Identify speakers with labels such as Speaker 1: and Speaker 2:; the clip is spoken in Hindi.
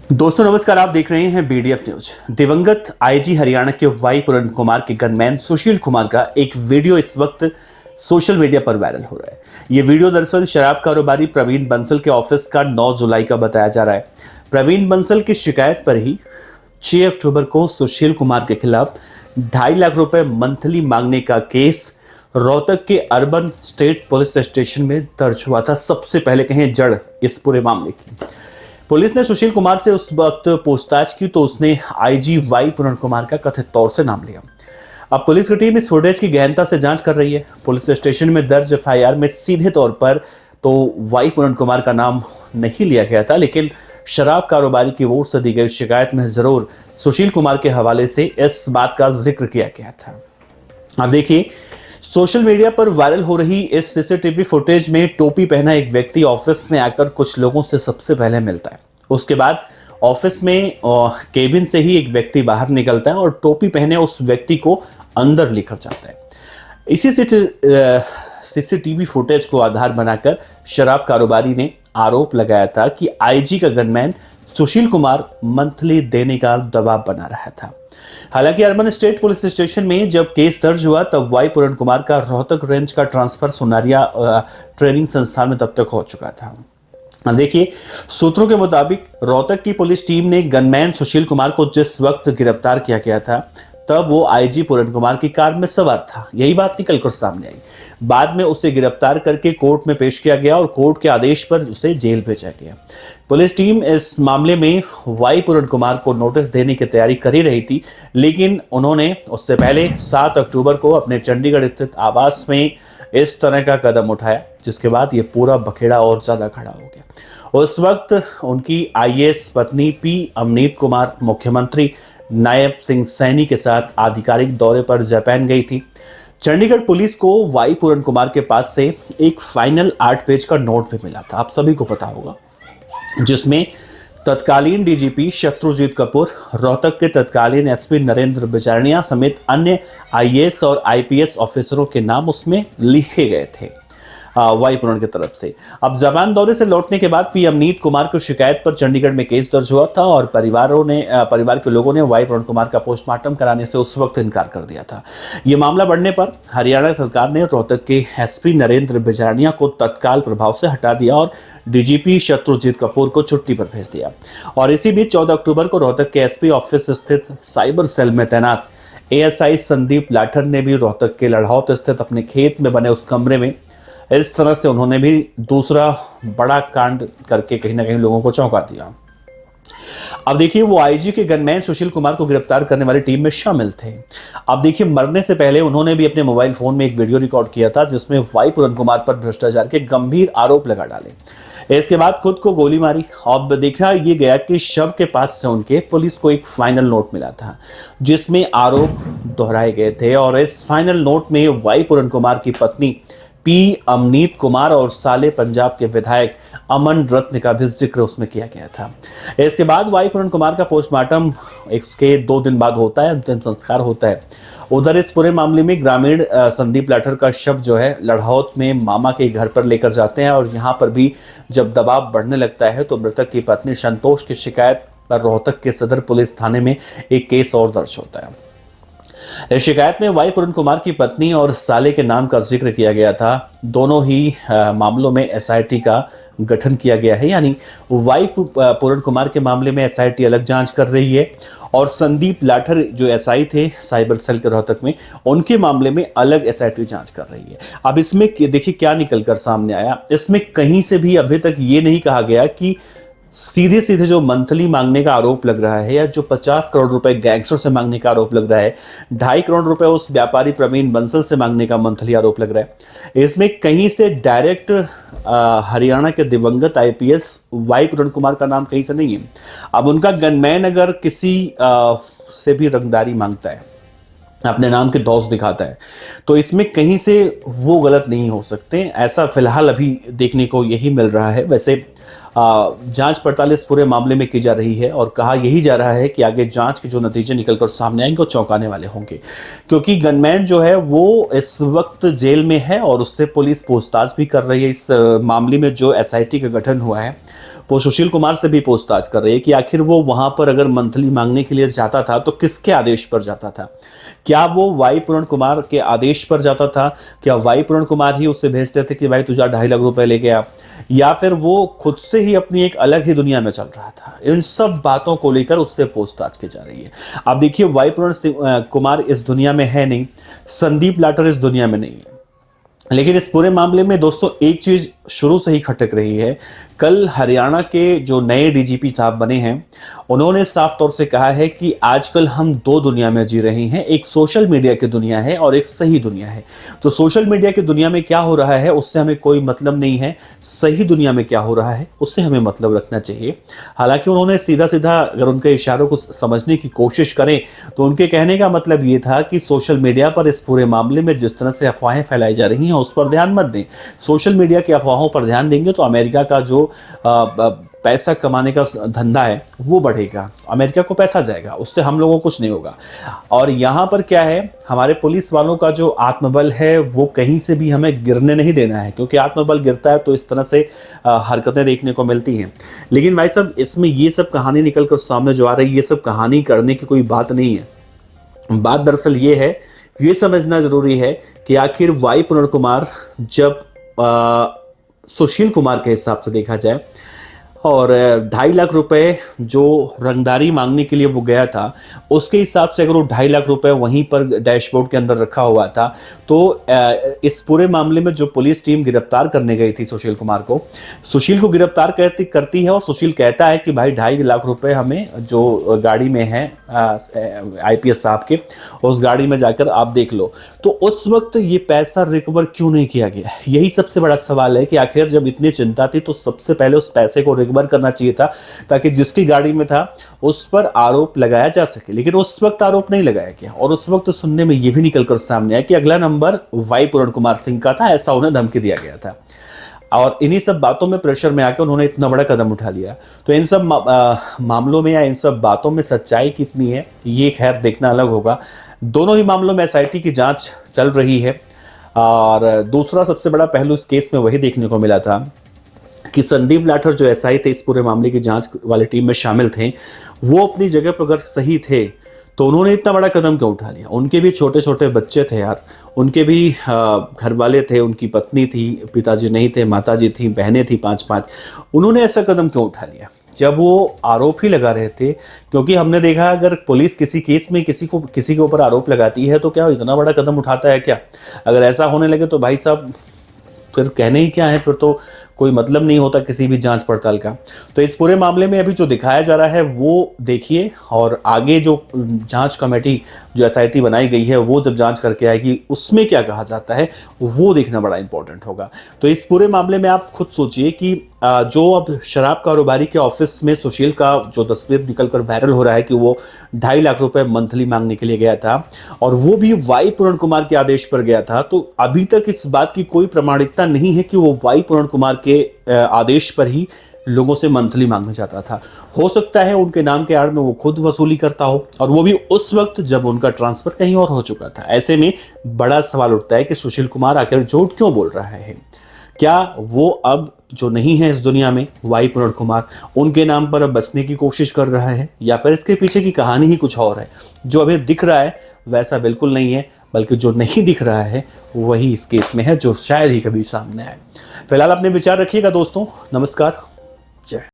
Speaker 1: दोस्तों नमस्कार, आप देख रहे हैं बीडीएफ न्यूज। दिवंगत आईजी हरियाणा के वाई पूरन कुमार के गनमैन सुशील कुमार का एक वीडियो इस वक्त सोशल मीडिया पर वायरल हो रहा है। ये वीडियो दरअसल शराब कारोबारी प्रवीण बंसल के ऑफिस का 9 जुलाई का बताया जा रहा है। प्रवीण बंसल की शिकायत पर ही 6 अक्टूबर को सुशील कुमार के खिलाफ 2.5 लाख रुपए मंथली मांगने का केस रोहतक के अर्बन स्टेट पुलिस स्टेशन में दर्ज हुआ था। सबसे पहले कहें जड़ इस पूरे मामले की, पुलिस ने सुशील कुमार से उस वक्त पूछताछ की तो उसने आईजी वाई पूरन कुमार का कथित तौर से नाम लिया। अब पुलिस की टीम इस फुटेज की गहनता से जांच कर रही है। पुलिस स्टेशन में दर्ज एफआईआर में सीधे तौर पर तो वाई पूरन कुमार का नाम नहीं लिया गया था, लेकिन शराब कारोबारी की ओर से दी गई शिकायत में जरूर सुशील कुमार के हवाले से इस बात का जिक्र किया गया था। अब देखिए, सोशल मीडिया पर वायरल हो रही इस सीसीटीवी फुटेज में टोपी पहना एक व्यक्ति ऑफिस में आकर कुछ लोगों से सबसे पहले मिलता है। उसके बाद ऑफिस में केबिन से ही एक व्यक्ति बाहर निकलता है और टोपी पहने उस व्यक्ति को अंदर लेकर जाता है। इसी सीसीटीवी फुटेज को आधार बनाकर शराब कारोबारी ने आरोप लगाया था कि आईजी का गनमैन सुशील कुमार मंथली देने का दबाव बना रहा था। हालांकि अर्बन स्टेट पुलिस स्टेशन में जब केस दर्ज हुआ तब वाई पूरन कुमार का रोहतक रेंज का ट्रांसफर सुनारिया ट्रेनिंग संस्थान में तब तक हो चुका था। देखिए, सूत्रों के मुताबिक रोहतक की पुलिस टीम ने गनमैन सुशील कुमार को जिस वक्त गिरफ्तार किया गया था तब वो आईजी पूरन कुमार की कार में सवार था। यही बात निकल कर सामने आई। बाद में उसे गिरफ्तार करके कोर्ट में पेश किया गया और कोर्ट के आदेश पर उसे जेल भेजा गया। पुलिस टीम इस मामले में वाई पूरन कुमार को नोटिस देने की तैयारी कर ही रही थी, लेकिन उन्होंने उससे पहले 7 अक्टूबर को अपने चंडीगढ़ स्थित आवास में इस तरह का कदम उठाया, जिसके बाद ये पूरा बखेड़ा और ज्यादा खड़ा हो गया। उस वक्त उनकी आईएएस पत्नी पी अमनीत कुमार मुख्यमंत्री नायब सिंह सैनी के साथ आधिकारिक दौरे पर जापान गई थी। चंडीगढ़ पुलिस को वाई पूरन कुमार के पास से एक फाइनल 8 पेज का नोट भी मिला था, आप सभी को पता होगा, जिसमें तत्कालीन डीजीपी शत्रुजीत कपूर, रोहतक के तत्कालीन एसपी नरेंद्र बिजारनिया समेत अन्य आईएएस और आईपीएस ऑफिसरों के नाम उसमें लिखे गए थे वाई पूरन की तरफ से। अब जापान दौरे से लौटने के बाद पी अमनीत कुमार की शिकायत पर चंडीगढ़ में केस दर्ज हुआ था और परिवार के लोगों ने वाई पूरन कुमार का पोस्टमार्टम कराने से उस वक्त इनकार कर दिया था। ये मामला बढ़ने पर हरियाणा सरकार ने रोहतक के एसपी नरेंद्र बिजारनिया को तत्काल प्रभाव से हटा दिया और डीजीपी शत्रुजीत कपूर को छुट्टी पर भेज दिया। और इसी बीच 14 अक्टूबर को रोहतक के एसपी ऑफिस स्थित साइबर सेल में तैनात एएसआई संदीप लाठर ने भी रोहतक के लड़हौत स्थित अपने खेत में बने उस कमरे में इस तरह से उन्होंने भी दूसरा बड़ा कांड करके कहीं ना कहीं लोगों को चौंका दिया। अब देखिए, वो आईजी के गनमैन सुशील कुमार को गिरफ्तार करने वाली टीम में शामिल थे। अब देखिए, मरने से पहले उन्होंने भी अपने मोबाइल फोन में एक वीडियो रिकॉर्ड किया था जिसमें वाई पूरन कुमार पर भ्रष्टाचार के गंभीर आरोप लगा डाले। इसके बाद खुद को गोली मारी। अब देखा ये गया कि शव के पास से उनके पुलिस को एक फाइनल नोट मिला था जिसमें आरोप दोहराए गए थे और इस फाइनल नोट में वाई पूरन कुमार की पत्नी पी अमनीत कुमार और साले पंजाब के विधायक अमन रत्न का भी जिक्र उसमें किया गया था। इसके बाद वाई पूरन कुमार का पोस्टमार्टम इसके 2 दिन बाद होता है, अंतिम संस्कार होता है। उधर इस पूरे मामले में ग्रामीण संदीप लाठर का शव जो है लड़हौत में मामा के घर पर लेकर जाते हैं और यहाँ पर भी जब दबाव बढ़ने लगता है तो मृतक की पत्नी संतोष की शिकायत पर रोहतक के सदर पुलिस थाने में एक केस और दर्ज होता है। इस शिकायत में वाई पूरन कुमार की पत्नी और साले के नाम का जिक्र किया गया था। दोनों ही मामलों में एसआईटी का गठन किया गया है, यानी वाई पूरन कुमार के मामले में एसआईटी अलग जांच कर रही है और संदीप लाठर जो एसआई थे साइबर सेल के रोहतक में, उनके मामले में अलग एसआईटी जांच कर रही है। अब इसमें देखिए क्या निकल कर सामने आया। इसमें कहीं से भी अभी तक ये नहीं कहा गया कि सीधे सीधे जो मंथली मांगने का आरोप लग रहा है या जो 50 करोड़ रुपए गैंगस्टर से मांगने का आरोप लग रहा है, 2.5 करोड़ रुपए उस व्यापारी प्रवीण बंसल से मांगने का मंथली आरोप लग रहा है, इसमें कहीं से डायरेक्ट हरियाणा के दिवंगत आईपीएस वाई पूरन कुमार का नाम कहीं से नहीं है। अब उनका गनमैन अगर किसी से भी रंगदारी मांगता है, अपने नाम के दोस्त दिखाता है, तो इसमें कहीं से वो गलत नहीं हो सकते। ऐसा फिलहाल अभी देखने को यही मिल रहा है। वैसे जांच पड़ताल इस पूरे मामले में की जा रही है और कहा यही जा रहा है कि आगे जांच के जो नतीजे निकलकर सामने आएंगे वो चौंकाने वाले होंगे, क्योंकि गनमैन जो है वो इस वक्त जेल में है और उससे पुलिस पूछताछ भी कर रही है। इस मामले में जो एसआईटी का गठन हुआ है वो सुशील कुमार से भी पूछताछ कर रही है कि आखिर वो वहां पर अगर मंथली मांगने के लिए जाता था तो किसके आदेश पर जाता था। क्या वो वाई पूर्ण कुमार के आदेश पर जाता था? क्या वाई पूर्ण कुमार ही उसे भेजते थे कि भाई तुझा 2.5 लाख रुपए लेके आ, या फिर वो खुद से ही अपनी एक अलग ही दुनिया में चल रहा था? इन सब बातों को लेकर उससे पूछताछ की जा रही है। अब देखिए, वाई पूर्ण कुमार इस दुनिया में है नहीं, संदीप लाटर इस दुनिया में नहीं है, लेकिन इस पूरे मामले में दोस्तों एक चीज शुरू से ही खटक रही है। कल हरियाणा के जो नए डीजीपी साहब बने हैं उन्होंने साफ तौर से कहा है कि आजकल हम दो दुनिया में जी रहे हैं, एक सोशल मीडिया की दुनिया है और एक सही दुनिया है। तो सोशल मीडिया की दुनिया में क्या हो रहा है उससे हमें कोई मतलब नहीं है, सही दुनिया में क्या हो रहा है उससे हमें मतलब रखना चाहिए। हालांकि उन्होंने सीधा सीधा अगर उनके इशारों को समझने की कोशिश करें तो उनके कहने का मतलब ये था कि सोशल मीडिया पर इस पूरे मामले में जिस तरह से अफवाहें फैलाई जा रही हैं उस पर ध्यान मत दें। सोशल मीडिया की अफवाहों पर ध्यान देंगे तो अमेरिका का जो पैसा कमाने का धंधा है वो बढ़ेगा, अमेरिका को पैसा जाएगा, उससे हम लोगों को कुछ नहीं होगा। और यहाँ पर क्या है, हमारे पुलिस वालों का जो आत्मबल है वो कहीं से भी हमें गिरने नहीं देना है, क्योंकि आत्मबल गिरता है तो इस तरह से हरकतें देखने को मिलती हैं। लेकिन भाई साहब, इसमें ये सब कहानी निकल कर सामने जो आ रही है, ये सब कहानी करने की कोई बात नहीं है। बात दरअसल ये है, ये समझना जरूरी है कि आखिर वाई पूर्ण कुमार जब सुशील कुमार के हिसाब से देखा जाए और 2.5 लाख रुपए जो रंगदारी मांगने के लिए वो गया था उसके हिसाब से अगर वो 2.5 लाख रुपए वहीं पर डैशबोर्ड के अंदर रखा हुआ था तो इस पूरे मामले में जो पुलिस टीम गिरफ्तार करने गई थी सुशील कुमार को, सुशील को गिरफ्तार करती है और सुशील कहता है कि भाई 2.5 लाख रुपए हमें जो गाड़ी में है आईपीएस साहब के, उस गाड़ी में जाकर आप देख लो। तो उस वक्त ये पैसा रिकवर क्यों नहीं किया गया? यही सबसे बड़ा सवाल है कि आखिर जब इतनी चिंता थी तो सबसे पहले उस पैसे को रिकवर करना चाहिए था, ताकि जिसकी गाड़ी में था उस पर आरोप लगाया जा सके। लेकिन उस वक्त आरोप नहीं लगाया गया और उस वक्त सुनने में यह भी निकलकर सामने आया कि अगला नंबर वाई पूर्ण कुमार सिंह का था, ऐसा उन्हें धमकी दिया गया था। और इन्हीं सब बातों में प्रेशर में आकर उन्होंने इतना बड़ा कदम उठा लिया। तो इन सब मामलों में या इन सब बातों में सच्चाई कितनी है ये खैर देखना अलग होगा। दोनों ही मामलों में एसआईटी की जांच चल रही है। और दूसरा सबसे बड़ा पहलू इस केस में वही देखने को मिला था कि संदीप लाठर जो एसआई थे, इस पूरे मामले की जांच वाली टीम में शामिल थे, वो अपनी जगह पर अगर सही थे तो उन्होंने इतना बड़ा कदम क्यों उठा लिया? उनके भी छोटे छोटे बच्चे थे यार, उनके भी घर वाले थे, उनकी पत्नी थी, पिताजी नहीं थे, माताजी थी, बहनें थी 5-5। उन्होंने ऐसा कदम क्यों उठा लिया जब वो आरोप ही लगा रहे थे? क्योंकि हमने देखा अगर पुलिस किसी केस में किसी के ऊपर आरोप लगाती है तो क्या इतना बड़ा कदम उठाता है क्या? अगर ऐसा होने लगे तो भाई साहब फिर कहने ही क्या है, फिर तो कोई मतलब नहीं होता किसी भी जांच पड़ताल का। तो इस पूरे मामले में अभी जो दिखाया जा रहा है वो देखिए, और आगे जो जांच कमेटी जो एसआईटी बनाई गई है वो जब जांच करके आएगी उसमें क्या कहा जाता है वो देखना बड़ा इंपॉर्टेंट होगा। तो इस पूरे मामले में आप खुद सोचिए कि जो अब शराब कारोबारी के ऑफिस में सुशील का जो तस्वीर निकलकर वायरल हो रहा है कि वो 2.5 लाख रुपए मंथली मांगने के लिए गया था और वो भी वाई पूर्ण कुमार के आदेश पर गया था, तो अभी तक इस बात की कोई प्रामाणिकता नहीं है कि वो वाई पूर्ण कुमार के आदेश पर ही लोगों से मंथली मांगना चाहता था। हो सकता है उनके नाम के आड़ में वो खुद वसूली करता हो, और वो भी उस वक्त जब उनका ट्रांसफर कहीं और हो चुका था। ऐसे में बड़ा सवाल उठता है कि सुशील कुमार आखिर झूठ क्यों बोल रहा है? क्या वो अब जो नहीं है इस दुनिया में, वाई पूर्ण कुमार, उनके नाम पर अब बचने की कोशिश कर रहा है, या फिर इसके पीछे की कहानी ही कुछ और है? जो अभी दिख रहा है वैसा बिल्कुल नहीं है, बल्कि जो नहीं दिख रहा है वही इस केस में है, जो शायद ही कभी सामने आए। फिलहाल अपने विचार रखिएगा दोस्तों। नमस्कार, जय।